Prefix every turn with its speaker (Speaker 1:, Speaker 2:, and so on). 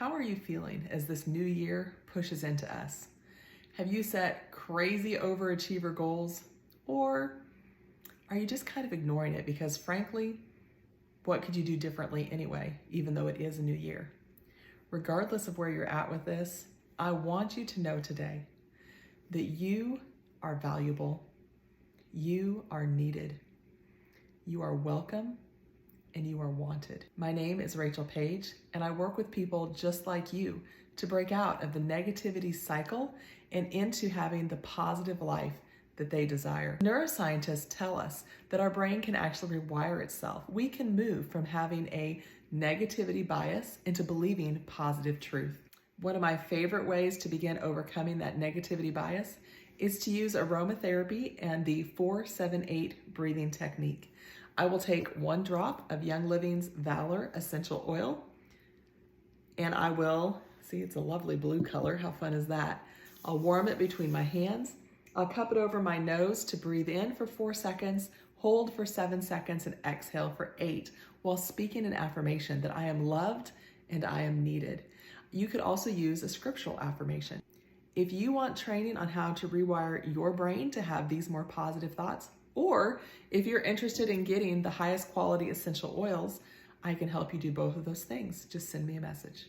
Speaker 1: How are you feeling as this new year pushes into us? Have you set crazy overachiever goals, or are you just kind of ignoring it because frankly, what could you do differently anyway, even though it is a new year? Regardless of where you're at with this, I want you to know today that you are valuable, you are needed, you are welcome, and you are wanted. My name is Rachel Page, and I work with people just like you to break out of the negativity cycle and into having the positive life that they desire. Neuroscientists tell us that our brain can actually rewire itself. We can move from having a negativity bias into believing positive truth. One of my favorite ways to begin overcoming that negativity bias is to use aromatherapy and the 4-7-8 breathing technique. I will take 1 drop of Young Living's Valor Essential Oil, and I will, see it's a lovely blue color, how fun is that? I'll warm it between my hands. I'll cup it over my nose to breathe in for 4 seconds, hold for 7 seconds, and exhale for 8 while speaking an affirmation that I am loved and I am needed. You could also use a scriptural affirmation. If you want training on how to rewire your brain to have these more positive thoughts, or if you're interested in getting the highest quality essential oils, I can help you do both of those things. Just send me a message.